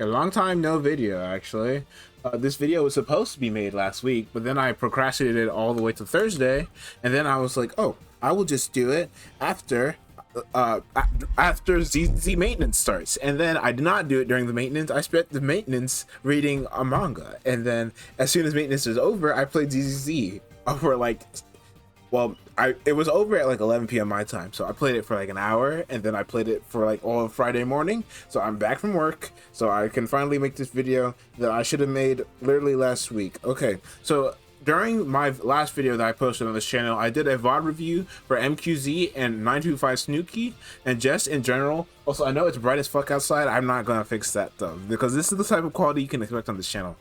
A long time no video, actually. This video was supposed to be made last week, but then I procrastinated it all the way to Thursday, and then I was like, "Oh, I will just do it after, after ZZ maintenance starts." And then I did not do it during the maintenance. I spent the maintenance reading a manga, and then as soon as maintenance was over, I played ZZZ for like, well, it was over at like 11 p.m. my time, so I played it for like an hour, and then I played it for like all of Friday morning. So I'm back from work, so I can finally make this video that I should have made literally last week. Okay, so during my last video that I posted on this channel, I did a VOD review for MQZ and 925 Snooki, and just in general. Also, I know it's bright as fuck outside. I'm not gonna fix that though, because this is the type of quality you can expect on this channel.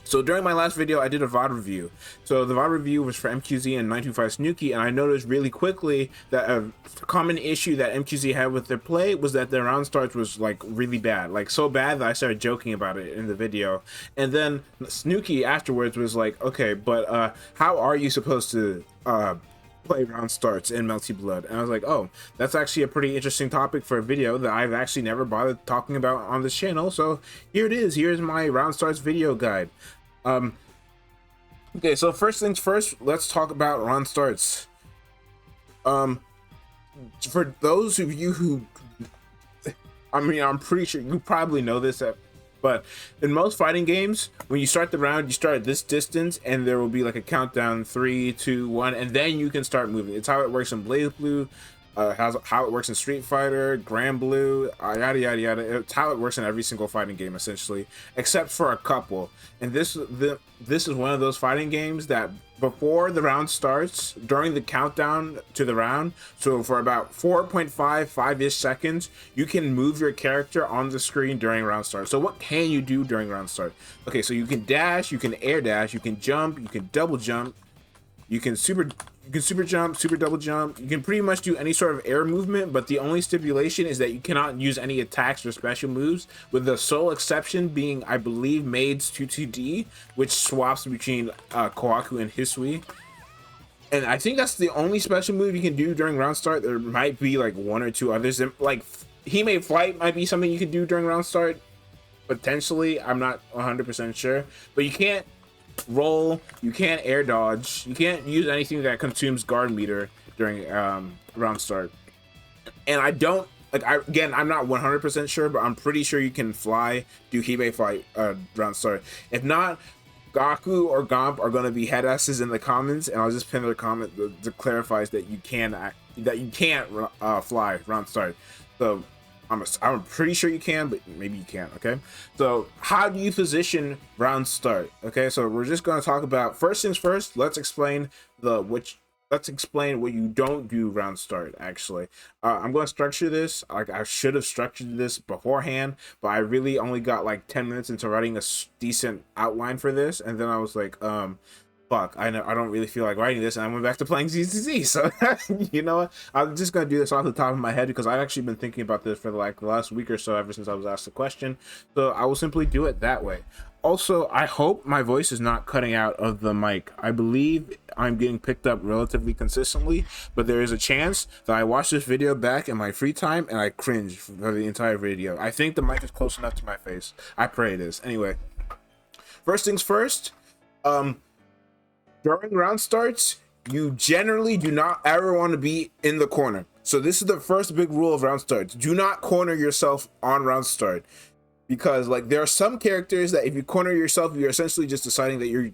So during my last video, I did a VOD review. So the VOD review was for MQZ and 925 Snooki, and I noticed really quickly that a common issue that MQZ had with their play was that their Roundstarts was like really bad, like so bad that I started joking about it in the video. And then Snooki afterwards was like, "Okay, but how are you supposed to play Roundstarts in Melty Blood?" And I was like, "Oh, that's actually a pretty interesting topic for a video that I've actually never bothered talking about on this channel. So here it is. Here's my Roundstarts video guide." Okay, so first things first, let's talk about Roundstarts. For those of you who, I mean, I'm pretty sure you probably know this, but in most fighting games, when you start the round, you start at this distance, and there will be like a countdown, 3, 2, 1, and then you can start moving. It's how it works in Blaze Blue, how it works in Street Fighter, Grand Blue, yada yada yada. It's how it works in every single fighting game essentially, except for a couple. And this is one of those fighting games that before the round starts, during the countdown to the round, so for about 5-ish seconds, you can move your character on the screen during round start. So what can you do during round start? Okay, so you can dash, you can air dash, you can jump, you can double jump, you can super jump, super double jump. You can pretty much do any sort of air movement, but the only stipulation is that you cannot use any attacks or special moves, with the sole exception being, I believe, Maid's 2-2D, which swaps between H-Kkohaku and Hisui. And I think that's the only special move you can do during round start. There might be like one or two others. Like Hime Flight might be something you can do during round start, potentially. I'm not 100% sure, but you can't roll, you can't air dodge, you can't use anything that consumes guard meter during round start. And I don't like, I'm not 100% sure, but I'm pretty sure you can fly, do Hime Flight round start. If not, Gaku or Gomp are going to be head asses in the comments, and I'll just pin their comment that clarifies that you can't fly round start. So I'm pretty sure you can, but maybe you can't. Okay, so how do you position round start? Okay, so we're just going to talk about, first things first, let's explain what you don't do round start. Actually, I'm going to structure this like I should have structured this beforehand, but I really only got like 10 minutes into writing a decent outline for this, and then I was like, fuck, I don't really feel like writing this, and I went back to playing ZZZ. So you know what, I'm just gonna do this off the top of my head because I've actually been thinking about this for like the last week or so, ever since I was asked the question. So I will simply do it that way. Also, I hope my voice is not cutting out of the mic. I believe I'm getting picked up relatively consistently, but there is a chance that I watch this video back in my free time and I cringe for the entire video. I think the mic is close enough to my face. I pray it is. Anyway, first things first, during round starts, you generally do not ever want to be in the corner. So this is the first big rule of round starts. Do not corner yourself on round start. Because like there are some characters that if you corner yourself, you're essentially just deciding that you're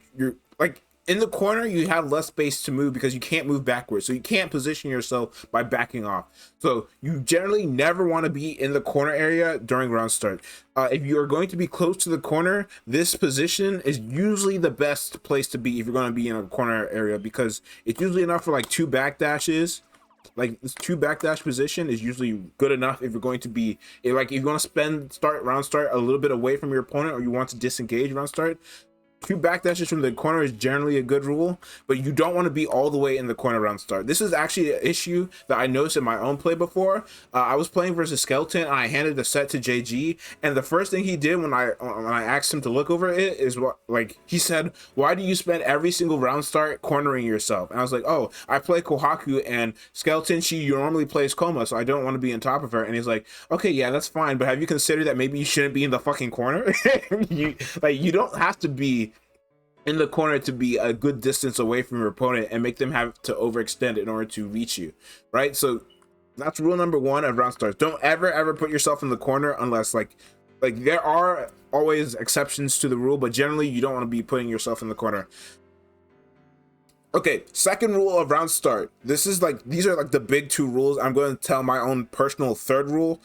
like in the corner, you have less space to move because you can't move backwards. So you can't position yourself by backing off. So you generally never want to be in the corner area during round start. If you are going to be close to the corner, this position is usually the best place to be if you're going to be in a corner area, because it's usually enough for like 2 backdashes. Like this 2 backdash position is usually good enough if you're going to be, like if you want to round start a little bit away from your opponent, or you want to disengage round start. two backdashes from the corner is generally a good rule, but you don't want to be all the way in the corner round start. This is actually an issue that I noticed in my own play before. I was playing versus Skeleton, and I handed the set to JG, and the first thing he did when I asked him to look over it is what, like, he said, "Why do you spend every single round start cornering yourself?" And I was like, "Oh, I play Kohaku, and Skeleton, she normally plays Coma, so I don't want to be on top of her." And he's like, "Okay, yeah, that's fine, but have you considered that maybe you shouldn't be in the fucking corner?" You don't have to be in the corner to be a good distance away from your opponent and make them have to overextend in order to reach you, right? So that's rule number one of round starts. Don't ever put yourself in the corner unless like there are always exceptions to the rule, but generally you don't want to be putting yourself in the corner. Okay, second rule of round start. These are like the big two rules. I'm going to tell my own personal third rule,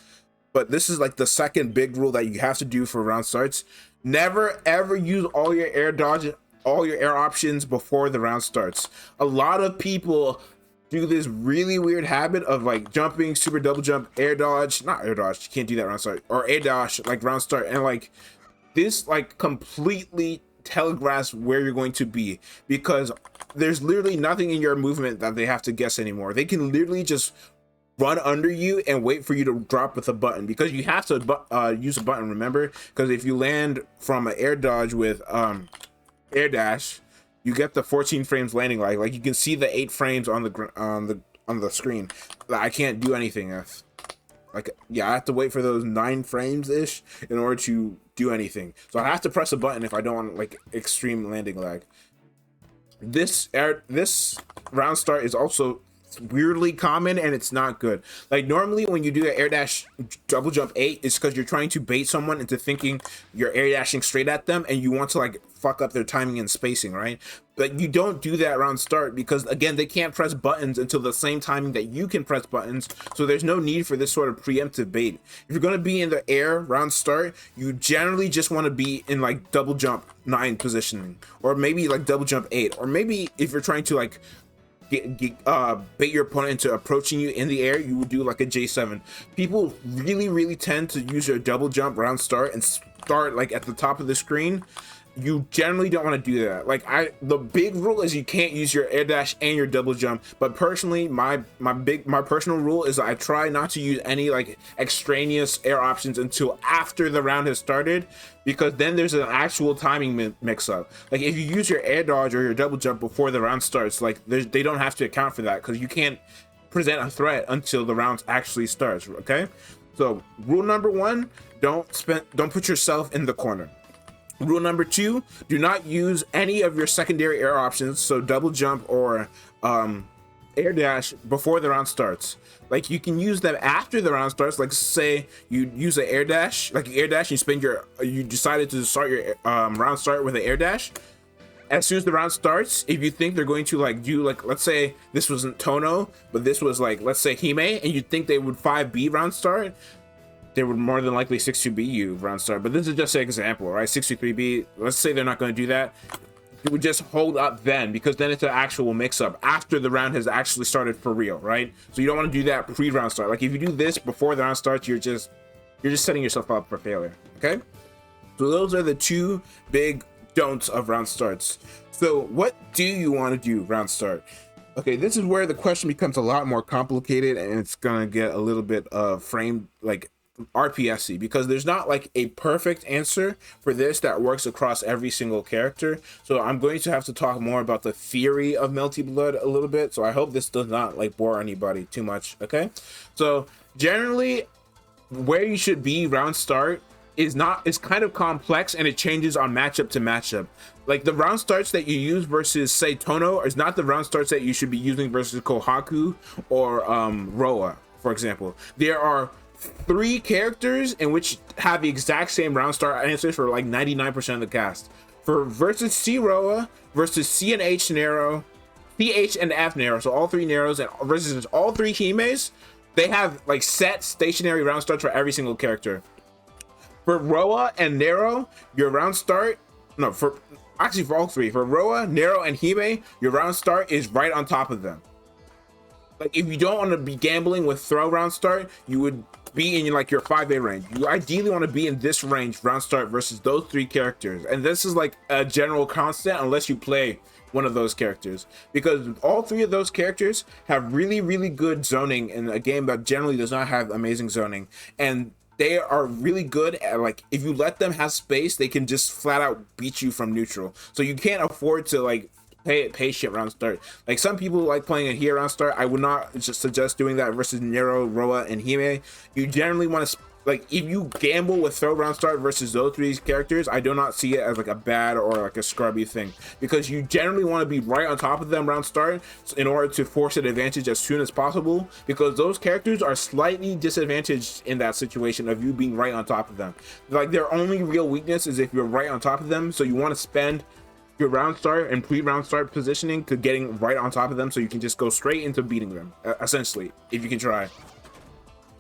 but this is like the second big rule that you have to do for round starts. Never ever use all your air dodge, all your air options before the round starts. A lot of people do this really weird habit of like jumping, super double jump, air dodge, not air dodge, you can't do that round start, or air dash like round start, and like this like completely telegraphs where you're going to be, because there's literally nothing in your movement that they have to guess anymore. They can literally just run under you and wait for you to drop with a button, because you have to use a button, remember, because if you land from an air dodge with air dash, you get the 14 frames landing lag. Like you can see the 8 frames on the screen. I can't do anything else. Like, yeah, I have to wait for those 9 frames ish in order to do anything. So I have to press a button if I don't want like extreme landing lag. This round start is also weirdly common, and it's not good. Like normally when you do an air dash double jump 8, it's because you're trying to bait someone into thinking you're air dashing straight at them, and you want to like fuck up their timing and spacing, right? But you don't do that round start, because again, they can't press buttons until the same timing that you can press buttons, so there's no need for this sort of preemptive bait. If you're going to be in the air round start, you generally just want to be in like double jump 9 positioning, or maybe like double jump 8, or maybe if you're trying to like bait your opponent into approaching you in the air, you would do like a J7. People really tend to use their double jump round start and start like at the top of the screen. You generally don't want to do that. Like the big rule is you can't use your air dash and your double jump, but personally my personal rule is I try not to use any like extraneous air options until after the round has started, because then there's an actual timing mix up. Like if you use your air dodge or your double jump before the round starts, like they don't have to account for that, because you can't present a threat until the round actually starts. Okay, so rule number 1, don't put yourself in the corner. Rule number 2, do not use any of your secondary air options, so double jump or air dash, before the round starts. Like you can use them after the round starts. Like say you use an air dash, like air dash, you decided to start your round start with an air dash. As soon as the round starts, if you think they're going to like do like, let's say this wasn't Tono, but this was like, let's say Hime, and you think they would 5B round start, they would more than likely 6-2B you round start. But this is just an example, right? 6-3B, let's say they're not going to do that. You would just hold up then, because then it's an actual mix-up after the round has actually started for real, right? So you don't want to do that pre-round start. Like if you do this before the round starts, you're just setting yourself up for failure, okay? So those are the 2 big don'ts of round starts. So what do you want to do round start? Okay, this is where the question becomes a lot more complicated, and it's gonna get a little bit framed like RPSy, because there's not like a perfect answer for this that works across every single character. So I'm going to have to talk more about the theory of Melty Blood a little bit. So I hope this does not like bore anybody too much. Okay, so generally where you should be round start is kind of complex, and it changes on matchup to matchup. Like the round starts that you use versus say Tono is not the round starts that you should be using versus Kohaku or Roa, for example. There are 3 characters in which have the exact same round start answers for like 99% of the cast. For versus C Roa, versus C and H Nero, CH and F Nero, so all 3 Neros, and versus all 3 Himes, they have like set stationary round starts for every single character. For Roa and Nero, your round start, for all 3, for Roa, Nero, and Hime, your round start is right on top of them. Like if you don't want to be gambling with throw round start, you would be in like your 5A range. You ideally want to be in this range, round start, versus those 3 characters. And this is like a general constant unless you play one of those characters, because all 3 of those characters have really good zoning in a game that generally does not have amazing zoning. And they are really good at, like, if you let them have space, they can just flat out beat you from neutral. So you can't afford to like pay shit round start. Like, some people like playing it here round start. I would not just suggest doing that versus Nero, Roa, and Hime. You generally want to, like, if you gamble with throw round start versus those 3 characters, I do not see it as like a bad or like a scrubby thing, because you generally want to be right on top of them round start in order to force an advantage as soon as possible, because those characters are slightly disadvantaged in that situation of you being right on top of them. Like, their only real weakness is if you're right on top of them, so you want to spend your round start and pre-round start positioning to getting right on top of them so you can just go straight into beating them, essentially, if you can try.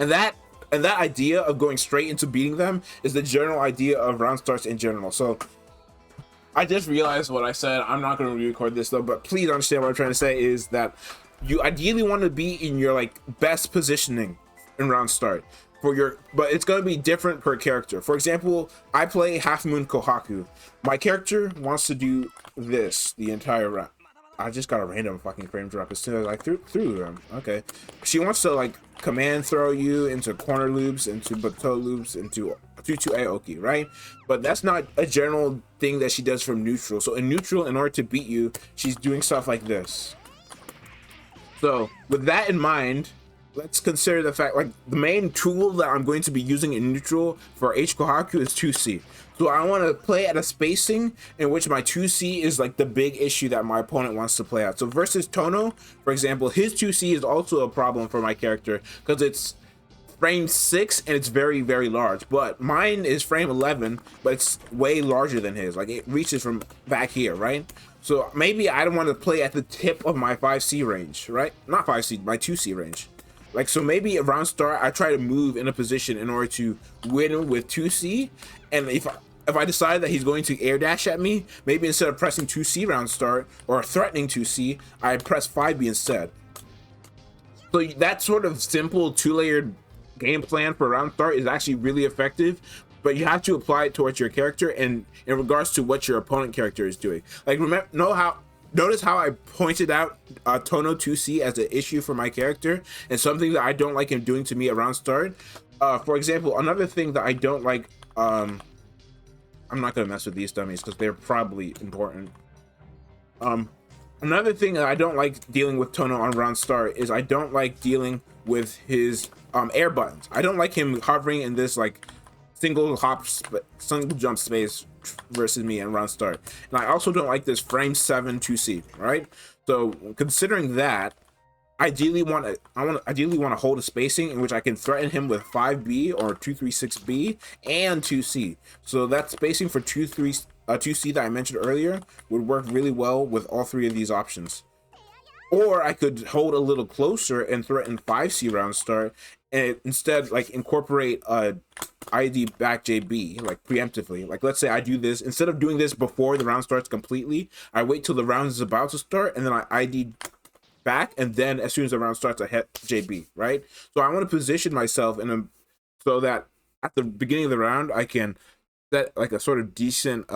And that idea of going straight into beating them is the general idea of round starts in general. So I just realized what I said. I'm not going to re-record this though, but please understand what I'm trying to say is that you ideally want to be in your like best positioning in round start for your, but it's going to be different per character. For example, I play Half Moon Kohaku. My character wants to do this the entire round. I just got a random fucking frame drop as soon as I threw them. Okay. She wants to like command throw you into corner loops, into bateau loops, into 2-2 Aoki, right? But that's not a general thing that she does from neutral. So in neutral, in order to beat you, she's doing stuff like this. So with that in mind, let's consider the fact, like, the main tool that I'm going to be using in neutral for H-Kkohaku is 2C. So I want to play at a spacing in which my 2C is like the big issue that my opponent wants to play at. So versus Tono, for example, his 2C is also a problem for my character because it's frame 6 and it's very large, but mine is frame 11, but it's way larger than his. Like, it reaches from back here, right? So maybe I don't want to play at the tip of my 5C range, right? Not 5C, my 2C range. Like, so maybe around start, I try to move in a position in order to win with 2C. And if I decide that he's going to air dash at me, maybe instead of pressing 2C round start or threatening 2C, I press 5B instead. So that sort of simple 2-layered game plan for round start is actually really effective, but you have to apply it towards your character and in regards to what your opponent character is doing. Like, notice how I pointed out Tono 2C as an issue for my character and something that I don't like him doing to me around start. For example, another thing that I don't like, I'm not gonna mess with these dummies because they're probably important. Another thing that I don't like dealing with Tono on round start is I don't like dealing with his air buttons. I don't like him hovering in this like single jump space versus me in round start, and I also don't like this frame 7 2C, right? So considering that, I ideally want to hold a spacing in which I can threaten him with 5B or 236B and 2C. So that spacing for 2C that I mentioned earlier would work really well with all 3 of these options. Or I could hold a little closer and threaten 5C round start, and instead like incorporate a ID back JB like preemptively. Like, let's say I do this, instead of doing this before the round starts completely, I wait till the round is about to start and then I ID back, and then as soon as the round starts I hit JB, right? So I want to position myself so that at the beginning of the round I can set like a sort of decent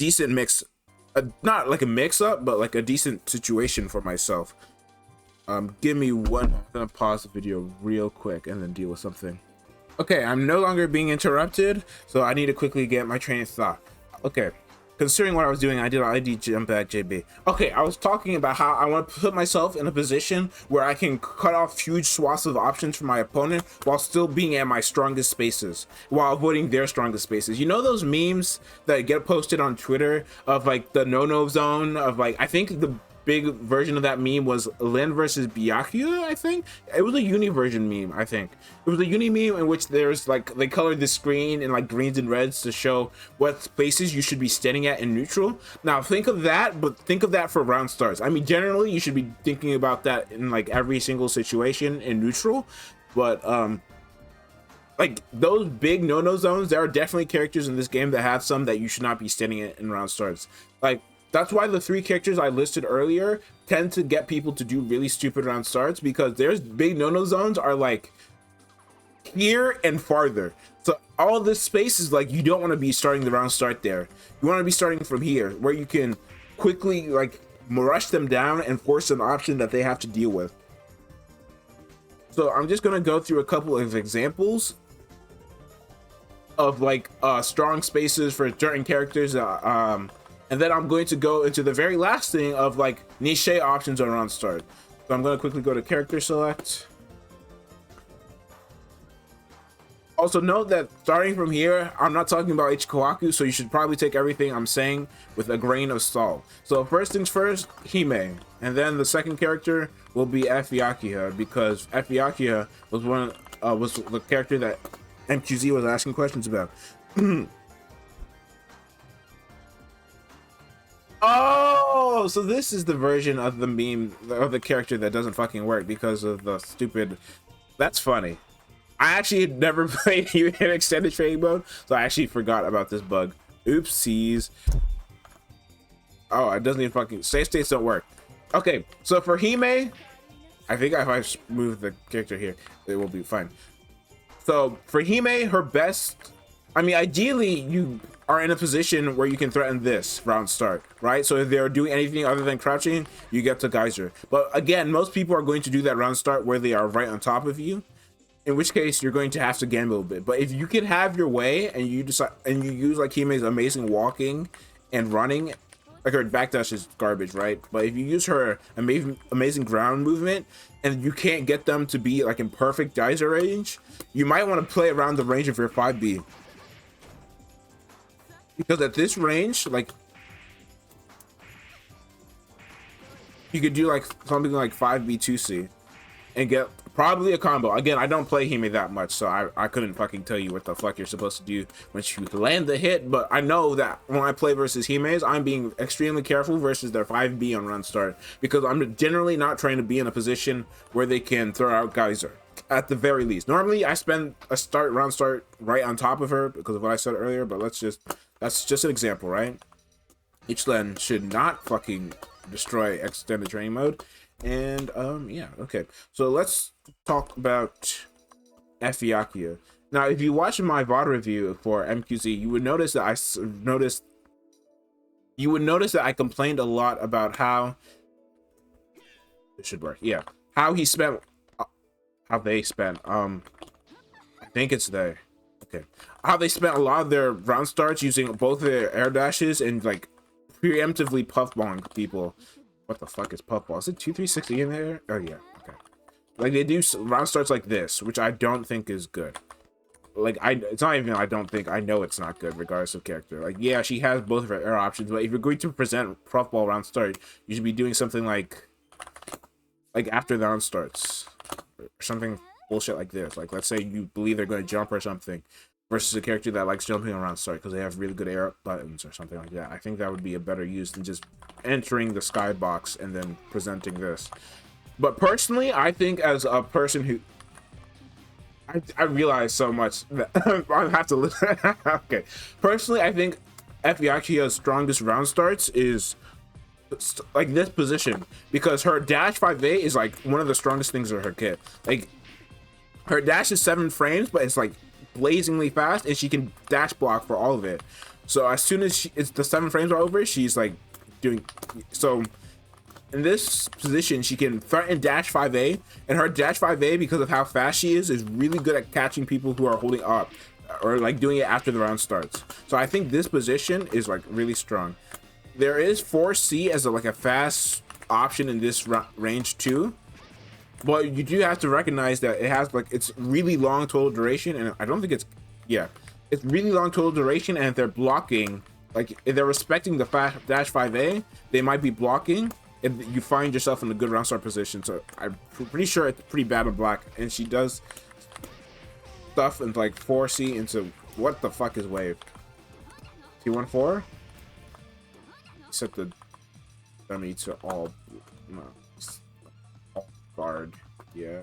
mix, not like a mix up, but like a decent situation for myself. Give me one. I'm gonna pause the video real quick and then deal with something. Okay, I'm no longer being interrupted, so I need to quickly get my train of thought. Okay, considering what I was doing, I did an ID jump back JB. Okay, I was talking about how I want to put myself in a position where I can cut off huge swaths of options from my opponent while still being at my strongest spaces, while avoiding their strongest spaces. You know those memes that get posted on Twitter of like the no-no zone of like, I think the big version of that meme was Lin versus Byakuya. I think it was a uni version meme. I think it was a uni meme in which there's like, they colored the screen in like greens and reds to show what spaces you should be standing at in neutral. Now think of that, but think of that for round starts. I mean, generally you should be thinking about that in like every single situation in neutral, but like those big no-no zones, there are definitely characters in this game that have some that you should not be standing in round starts. Like, That's why the 3 characters I listed earlier tend to get people to do really stupid round starts, because there's big no-no zones are like here and farther. So all this space is like, you don't want to be starting the round start there. You want to be starting from here, where you can quickly like rush them down and force an option that they have to deal with. So I'm just gonna go through a couple of examples of like strong spaces for certain characters, and then I'm going to go into the very last thing of like niche options on round start. So I'm going to quickly go to character select. Also note that starting from here, I'm not talking about H-Kkohaku, so you should probably take everything I'm saying with a grain of salt. So first things first, Hime, and then the second character will be F-Kkohaku, because F-Kkohaku was the character that MQZ was asking questions about. Oh, so this is the version of the meme of the character that doesn't fucking work because of the stupid. That's funny. I actually had never played in extended training mode, so I actually forgot about this bug. Oopsies. Oh, it doesn't even fucking save states don't work. Okay, so for Hime, I think if I move the character here, it will be fine. So for Hime, her best, I mean, ideally you are in a position where you can threaten this round start, right? So if they're doing anything other than crouching, you get to geyser. But again, most people are going to do that round start where they are right on top of you, in which case you're going to have to gamble a bit. But if you can have your way and you decide and you use like Hime's amazing walking and running, like her backdash is garbage, right? But if you use her amazing ground movement and you can't get them to be like in perfect geyser range, you might want to play around the range of your 5B. Because at this range, like, you could do like something like 5B 2C and get probably a combo. Again, I don't play Hime that much, so I couldn't fucking tell you what the fuck you're supposed to do once you land the hit, but I know that when I play versus Hime's, I'm being extremely careful versus their 5B on run start, because I'm generally not trying to be in a position where they can throw out geyser, at the very least. Normally, I spend a round start right on top of her because of what I said earlier, but that's just an example, right? H-Len should not fucking destroy extended training mode. And yeah, okay, so let's talk about F-Kkohaku. Now if you watch my VOD review for MQZ, you would notice that I complained a lot about how it should work, yeah, how they spent I think it's there, okay, how they spent a lot of their round starts using both their air dashes and like preemptively puffballing people. What the fuck is puffball? Is it 2360 in there? Oh yeah, okay. Like they do round starts like this, which I don't think is good. Like it's not even I don't think, I know it's not good regardless of character. Like yeah, she has both of her air options, but if you're going to present puffball round start, you should be doing something like after the round starts or something bullshit like this. Like let's say you believe they're going to jump or something, versus a character that likes jumping around start because they have really good air buttons or something like that. I think that would be a better use than just entering the skybox and then presenting this. But personally, I think as a person who I realize so much that I have to listen. Okay, personally, I think F-Kkohaku's strongest round starts is like this position, because her dash 5A is like one of the strongest things of her kit. Like her dash is 7 frames, but it's like blazingly fast, and she can dash block for all of it. So as soon as the 7 frames are over, she's like doing so. In this position, she can threaten dash 5A, and her dash 5A, because of how fast she is really good at catching people who are holding up or like doing it after the round starts. So I think this position is like really strong. There is 4C as like a fast option in this range too, but you do have to recognize that it has like it's really long total duration, and I don't think it's it's really long total duration, and if they're blocking, like if they're respecting the dash 5A, they might be blocking if you find yourself in a good round start position. So I'm pretty sure it's pretty bad on black, and she does stuff in like 4C into what the fuck is wave T14. Set the dummy to all guard, yeah.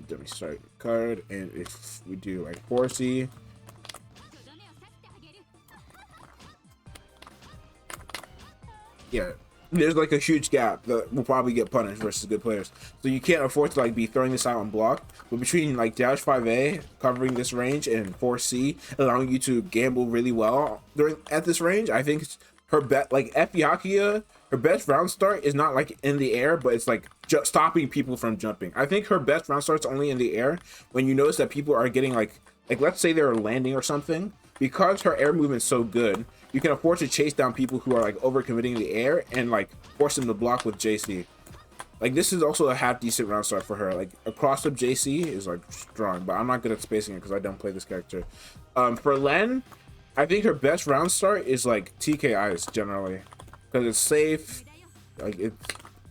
Dummy start card, and if we do like 4C, Yeah, there's like a huge gap that will probably get punished versus good players. So you can't afford to like be throwing this out on block. But between like dash 5A covering this range and 4C allowing you to gamble really well during at this range, I think it's her bet like H-Kkohaku, her best round start is not like in the air, but it's like just stopping people from jumping. I think her best round start's only in the air when you notice that people are getting like let's say they're landing or something. Because her air movement's so good, you can afford to chase down people who are like overcommitting the air and like force them to block with JC. Like this is also a half decent round start for her. Like a cross up JC is like strong, but I'm not good at spacing it because I don't play this character. For Len, I think her best round start is like TKIs generally because it's safe. Like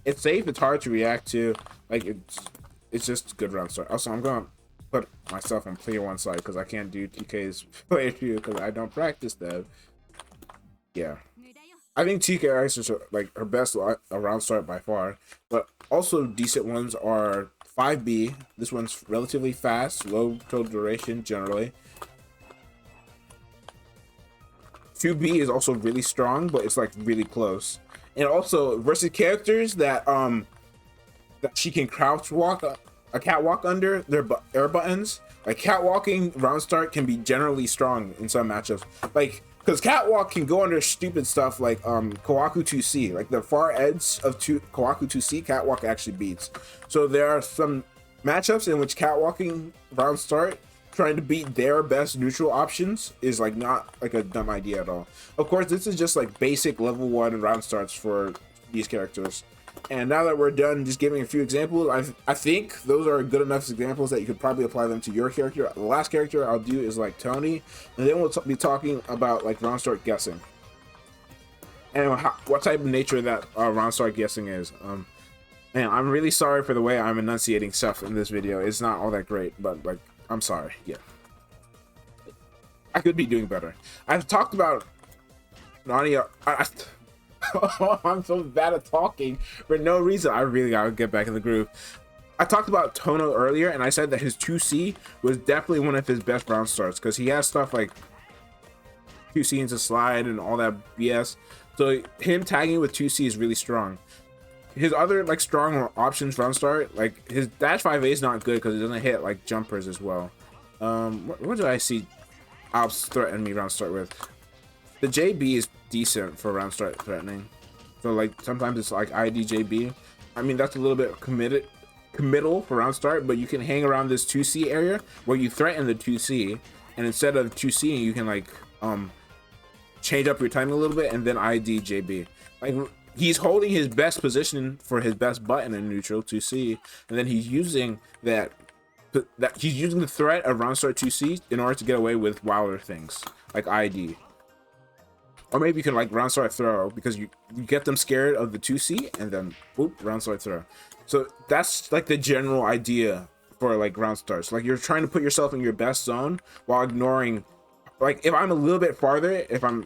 it's safe. It's hard to react to. Like it's just a good round start. Also, I'm going to put myself on player one side because I can't do TK's player two because I don't practice them. Yeah, I think TKIs is like her best round start by far, but also decent ones are 5B. This one's relatively fast, low total duration generally. 2B is also really strong, but it's like really close. And also versus characters that that she can crouch walk a catwalk under their air buttons. Like catwalking round start can be generally strong in some matchups. Like because catwalk can go under stupid stuff like Kkohaku 2C. Like the far edge of Kkohaku 2C, catwalk actually beats. So there are some matchups in which catwalking round start trying to beat their best neutral options is like not like a dumb idea at all. Of course, this is just like basic level 1 round starts for these characters. And now that we're done just giving a few examples, I think those are good enough examples that you could probably apply them to your character. The last character I'll do is like Tony, and then we'll be talking about like round start guessing and what type of nature that round start guessing is. Man, I'm really sorry for the way I'm enunciating stuff in this video. It's not all that great, but like I'm sorry. Yeah, I could be doing better. I've talked about Nania. I'm so bad at talking for no reason. I really gotta get back in the groove. I talked about Tono earlier, and I said that his 2C was definitely one of his best round starts because he has stuff like 2C into slide and all that BS. So him tagging with 2C is really strong. His other like strong options round start, like his dash 5A is not good because it doesn't hit like jumpers as well. What did I see Alps threaten me round start with? The JB is decent for round start threatening. So like sometimes it's like IDJB. I mean that's a little bit committal for round start, but you can hang around this 2C area where you threaten the 2C, and instead of 2C you can like change up your timing a little bit and then IDJB. Like he's holding his best position for his best button in neutral 2C, and then he's using he's using the threat of round start 2C in order to get away with wilder things like ID. Or maybe you can like round start throw because you get them scared of the 2C and then whoop, round start throw. So that's like the general idea for like round starts. Like you're trying to put yourself in your best zone while ignoring, like if I'm a little bit farther, if I'm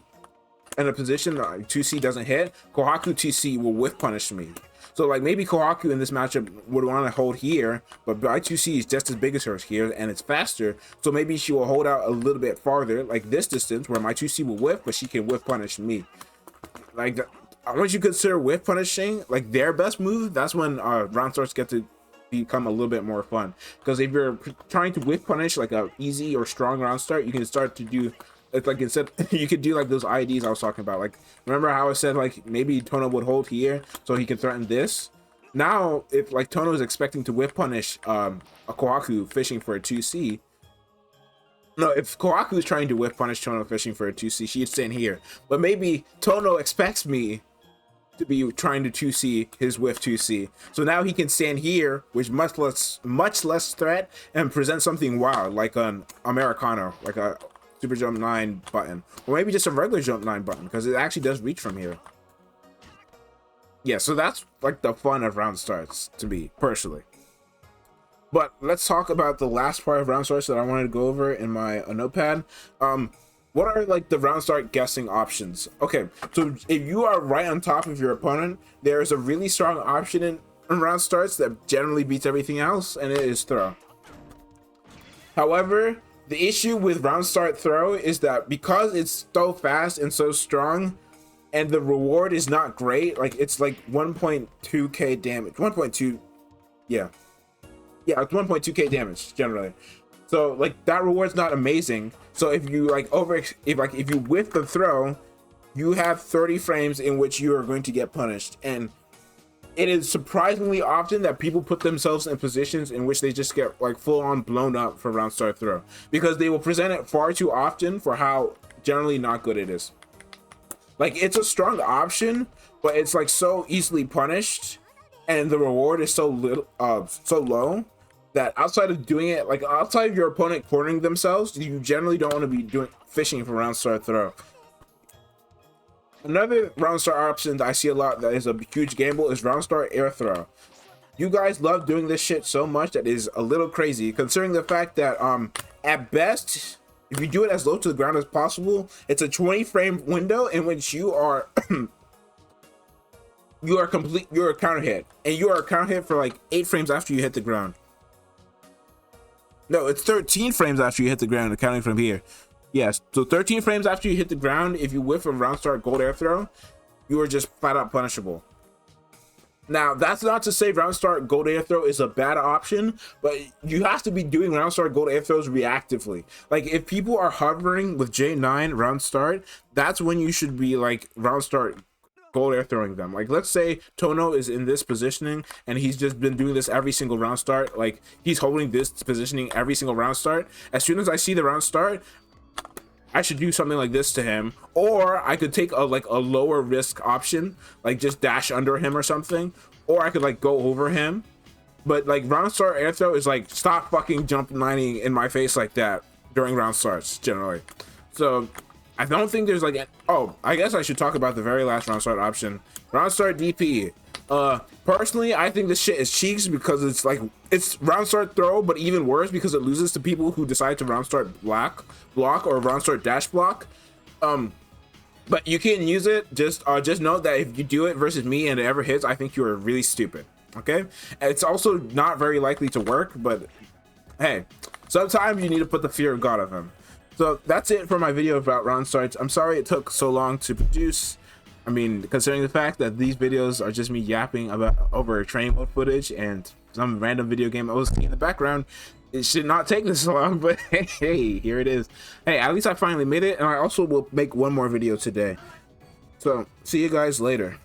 in a position that 2C doesn't hit, Kkohaku 2C will whiff punish me. So like maybe Kkohaku in this matchup would want to hold here, but my 2C is just as big as hers here and it's faster. So maybe she will hold out a little bit farther, like this distance where my 2C will whiff, but she can whiff punish me. Like once you consider whiff punishing like their best move, that's when round starts get to become a little bit more fun. Because if you're trying to whiff punish like a easy or strong round start, you can start to do it's like instead you could do like those IDs I was talking about. Like remember how I said like maybe Tono would hold here so he can threaten this. Now if like Tono is expecting to whip punish a Kkohaku fishing for a 2C, no, if Kkohaku is trying to whip punish Tono fishing for a 2C, she'd stand here. But maybe Tono expects me to be trying to 2C his whiff 2C, so now he can stand here, which much less threat, and present something wild like an Americano, like a super jump 9 button, or maybe just a regular jump 9 button because it actually does reach from here. Yeah, so that's like the fun of round starts to me personally. But let's talk about the last part of round starts that I wanted to go over in my notepad. What are like the round start guessing options? Okay, so if you are right on top of your opponent, there is a really strong option in round starts that generally beats everything else, and it is throw. However, the issue with round start throw is that because it's so fast and so strong, and the reward is not great. Like it's like 1.2k damage, 1.2, yeah, it's 1.2k damage generally. So like that reward's not amazing. So if you like if you whiff the throw, you have 30 frames in which you are going to get punished. And it is surprisingly often that people put themselves in positions in which they just get like full on blown up for round start throw, because they will present it far too often for how generally not good it is. Like it's a strong option, but it's like so easily punished, and the reward is so little, so low, that outside of doing it, like outside of your opponent cornering themselves, you generally don't want to be doing fishing for round start throw. Another round start option that I see a lot that is a huge gamble is round start air throw. You guys love doing this shit so much that is a little crazy, considering the fact that at best, if you do it as low to the ground as possible, it's a 20 frame window in which you are you're a counter hit, and you are a counter hit for like 8 frames after you hit the ground. No, it's 13 frames after you hit the ground, accounting from here. Yes, so 13 frames after you hit the ground, if you whiff a round start gold air throw, you are just flat out punishable. Now, that's not to say round start gold air throw is a bad option, but you have to be doing round start gold air throws reactively. Like if people are hovering with J9 round start, that's when you should be like round start gold air throwing them. Like let's say Tono is in this positioning and he's just been doing this every single round start. Like he's holding this positioning every single round start. As soon as I see the round start, I should do something like this to him, or I could take a lower risk option, like just dash under him or something, or I could like go over him. But like round start air throw is like, stop fucking jump lining in my face like that during round starts generally. So I don't think there's like, oh, I guess I should talk about the very last round start option, round start DP. Personally, I think this shit is cheeks, because it's like, it's round start throw, but even worse because it loses to people who decide to round start block or round start dash block. But you can use it. Just note that if you do it versus me and it ever hits, I think you are really stupid. Okay, and it's also not very likely to work, but hey, sometimes you need to put the fear of God of him. So that's it for my video about round starts. I'm sorry it took so long to produce. I mean, considering the fact that these videos are just me yapping about over training mode footage and some random video game OST in the background, it should not take this long, but hey, here it is. Hey, at least I finally made it, and I also will make one more video today. So, see you guys later.